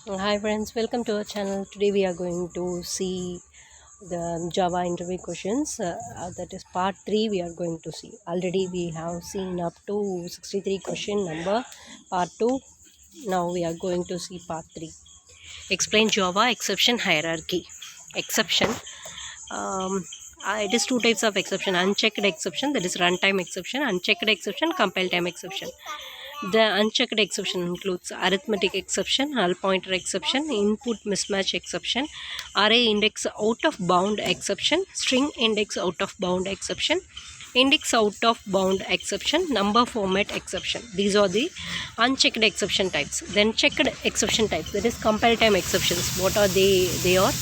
Hi friends, welcome to our channel. Today we are going to see the Java interview questions. That is part 3 we are going to see. Already we have seen up to 63 question number part 2. Now we are going to see part 3. Explain Java exception hierarchy. Exception. Um, it is two types of exception: unchecked exception, that is runtime exception; unchecked exception, compile time exception. The unchecked exception includes arithmetic exception, null pointer exception, input mismatch exception, array index out of bound exception, string index out of bound exception, index out of bound exception, number format exception. These are the unchecked exception types. Then checked exception types, that is compile time exceptions. What are they? They are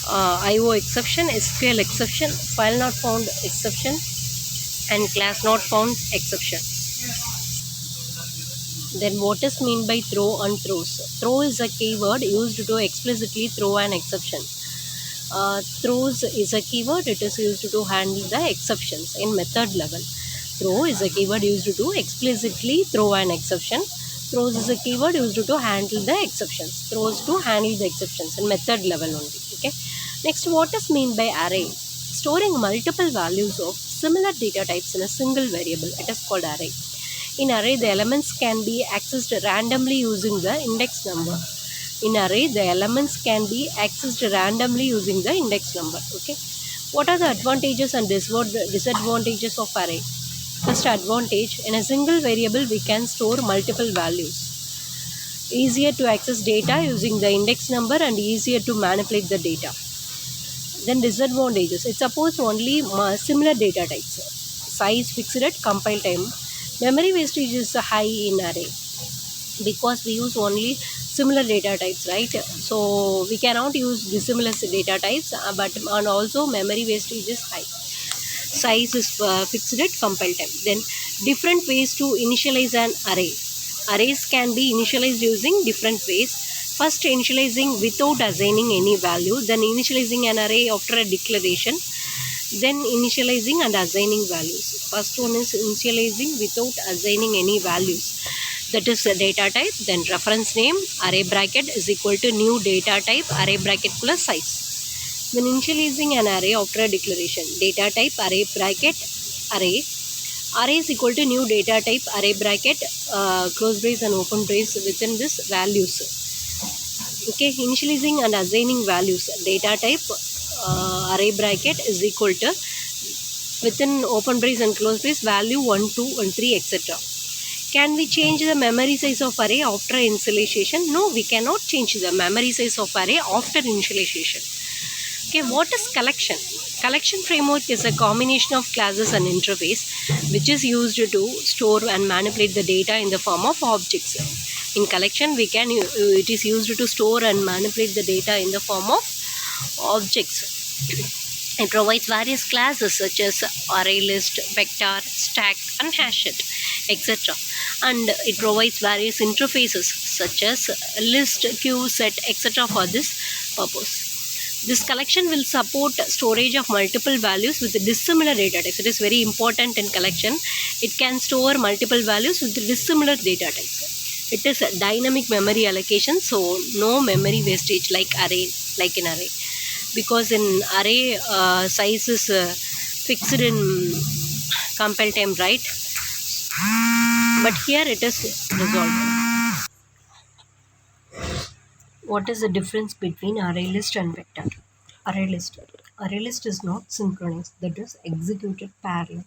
IO exception, SQL exception, file not found exception, and class not found exception. Then what is mean by throw and throws? Throw is a keyword used to explicitly throw an exception. Throws is a keyword, it is used to handle the exceptions in method level. Throw is a keyword used to explicitly throw an exception. Throws is a keyword used to handle the exceptions. Throws to handle the exceptions in method level only. Okay. Next, what is mean by array? Storing multiple values of similar data types in a single variable. It is called array. In array, the elements can be accessed randomly using the index number. In array, the elements can be accessed randomly using the index number. Okay. What are the advantages and disadvantages of array? First advantage, in a single variable we can store multiple values. Easier to access data using the index number and easier to manipulate the data. Then disadvantages, it supports only similar data types. Size fixed at compile time. Memory wastage is high in array because we use only similar data types, right? So we cannot use dissimilar data types, but and also memory wastage is high. Size is fixed at compile time. Then different ways to initialize an array. Arrays can be initialized using different ways. First, initializing without assigning any value, then initializing an array after a declaration, then initializing and assigning values. First one is initializing without assigning any values, that is a data type, then reference name, array bracket is equal to new data type, array bracket plus size. Then initializing an array after a declaration, data type, array bracket, array is equal to new data type, array bracket, close brace and open brace within this values. Okay, initializing and assigning values, data type, array bracket is equal to within open brace and close brace value 1, 2 and 3 etc. Can we change the memory size of array after initialization? No, we cannot change the memory size of array after initialization. Okay, what is collection? Collection framework is a combination of classes and interface which is used to store and manipulate the data in the form of objects. In collection, it is used to store and manipulate the data in the form of objects. It provides various classes such as array list, vector, stack, and hashed, etc. And it provides various interfaces such as list, queue, set, etc. for this purpose. This collection will support storage of multiple values with dissimilar data types. It is very important in collection. It can store multiple values with dissimilar data types. It is a dynamic memory allocation, so no memory wastage like in array. Because in array size is fixed in compile time, right? But here it is resolved. What is the difference between array list and vector? Array list. Array list is not synchronous, that is executed parallel.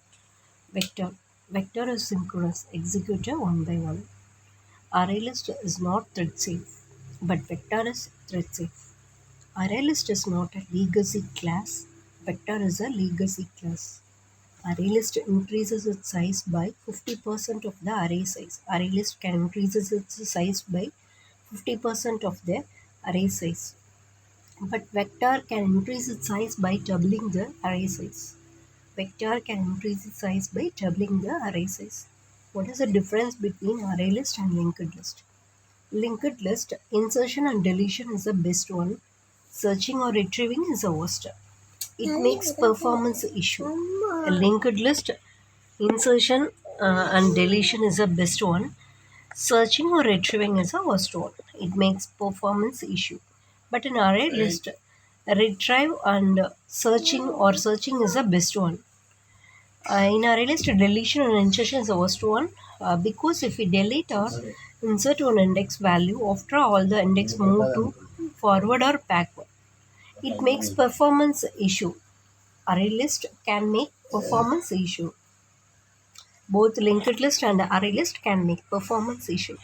Vector. Vector is synchronous, executed one by one. Array list is not thread safe, but vector is thread safe. Array list is not a legacy class, vector is a legacy class. Array list increases its size by 50% of the array size. Array list can increase its size by 50% of the array size. But vector can increase its size by doubling the array size. Vector can increase its size by doubling the array size. What is the difference between array list and linked list? Linked list, insertion and deletion is the best one. Searching or retrieving is the worst. It makes performance issue. A linked list, insertion and deletion is the best one. Searching or retrieving is a worst one. It makes performance issue. But in array list, retrieve and searching is the best one. In array list, deletion and insertion is the worst one because if we delete or insert one index value, after all the index move to forward or backward. It makes performance issue. Array list can make performance issue. Both linked list and array list can make performance issue.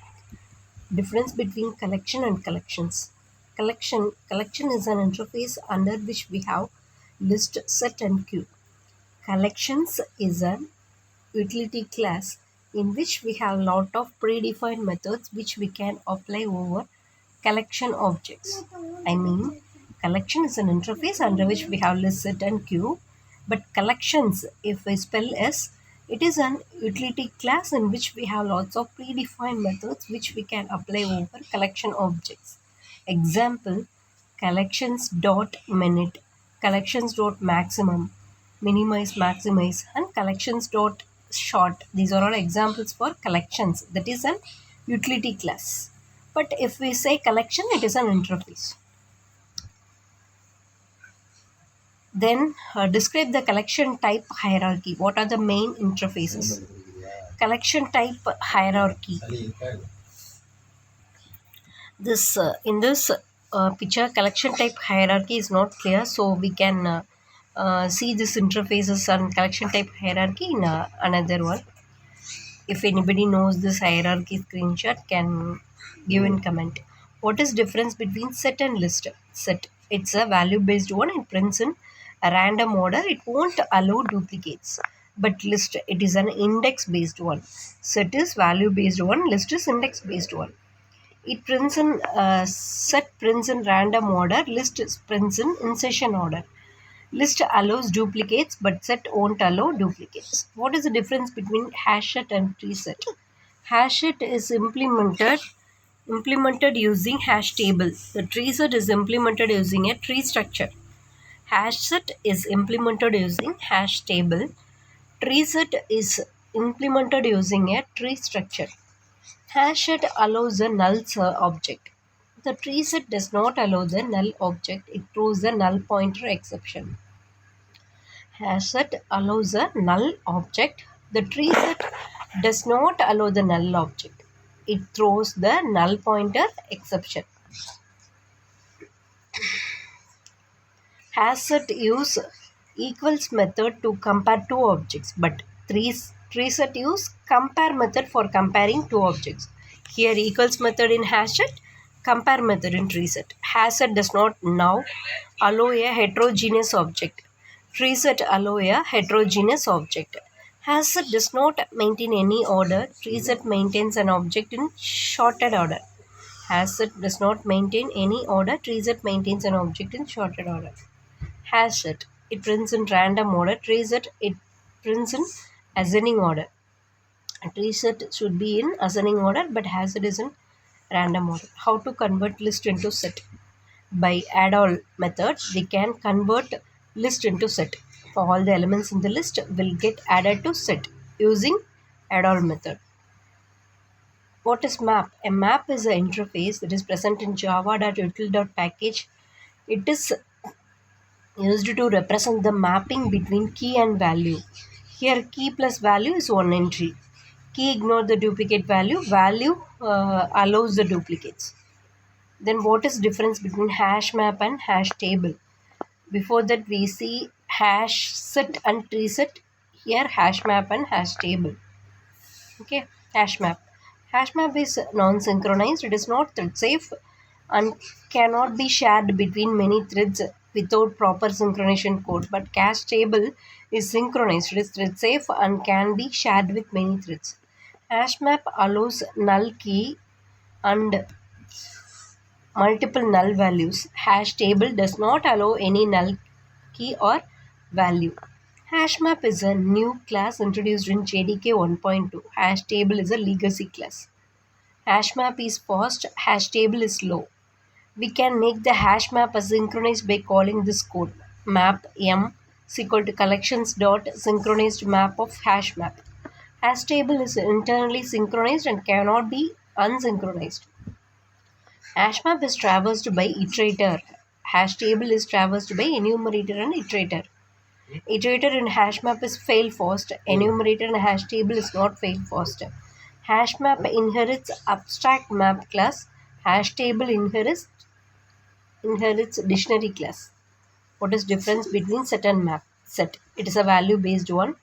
Difference between collection and collections. Collection is an interface under which we have list, set and queue. Collections is an utility class in which we have lot of predefined methods which we can apply over collection objects. I mean, collection is an interface under which we have list, set and queue, but collections, if we spell S, it is an utility class in which we have lots of predefined methods which we can apply over collection objects. Example, collections dot minute, collections dot maximum, minimize, maximize, and collections dot short. These are all examples for collections. That is an utility class. But if we say collection, it is an interface. Then describe the collection type hierarchy. What are the main interfaces? Collection type hierarchy. This in this picture, collection type hierarchy is not clear, so we can see this interfaces and collection type hierarchy in another one. If anybody knows this hierarchy screenshot, can give in comment. What is difference between set and list? Set, it's a value based one. It prints in a random order. It won't allow duplicates. But list, it is an index based one. Set is value based one. List is index based one. It prints in set prints in random order. List prints in insertion order. List allows duplicates, but set won't allow duplicates. What is the difference between hash set and tree set? Hash set is implemented using hash table. The tree set is implemented using a tree structure. Hash set is implemented using hash table. Tree set is implemented using a tree structure. Hash set allows a null object. The tree set does not allow the null object. It throws the null pointer exception. Hash set allows a null object. The tree set does not allow the null object. It throws the null pointer exception. Hash set use equals method to compare two objects, but tree set use compare method for comparing two objects. Here equals method in hash set, compare method in tree set. Hash set does not now allow a heterogeneous object. Tree set allow a heterogeneous object. Hash set does not maintain any order. Tree set maintains an object in sorted order. Hash set does not maintain any order. Tree set maintains an object in sorted order. Hash set, it prints in random order. Tree set, it prints in ascending order. A tree set should be in ascending order, but hash set is in random order. How to convert list into set? By add all method, we can convert list into set. For all the elements in the list will get added to set using add all method. What is map? A map is an interface that is present in java.util.package. It is used to represent the mapping between key and value. Here key plus value is one entry. Key ignore the duplicate value. Value allows the duplicates. Then what is difference between hash map and hash table? Before that we see hash set and tree set. Here hash map and hash table. Okay, hash map. Hash map is non-synchronized. It is not thread safe and cannot be shared between many threads without proper synchronization code. But hash table is synchronized. It is thread safe and can be shared with many threads. Hash map allows null key and multiple null values. Hash table does not allow any null key or value. Hash map is a new class introduced in JDK 1.2. Hash table is a legacy class. Hash map is fast, hash table is slow. We can make the hash map asynchronous by calling this code map m is equal to collections dot synchronized map of hash map. Hash table is internally synchronized and cannot be unsynchronized. Hash map is traversed by iterator. Hash table is traversed by enumerator and iterator. Iterator in hash map is fail fast. Enumerator in hash table is not fail fast. Hash map inherits abstract map class. Hash table inherits dictionary class. What is difference between set and map? Set, it is a value based one.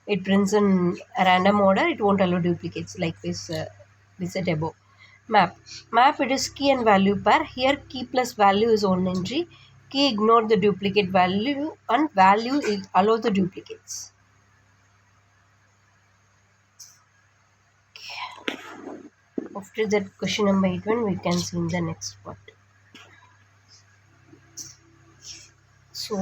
It prints in a random order. It won't allow duplicates like this. We said above. Map, it is key and value pair. Here key plus value is one entry. Key ignore the duplicate value and value it allow the duplicates. After that question number 8 we can see in the next part. So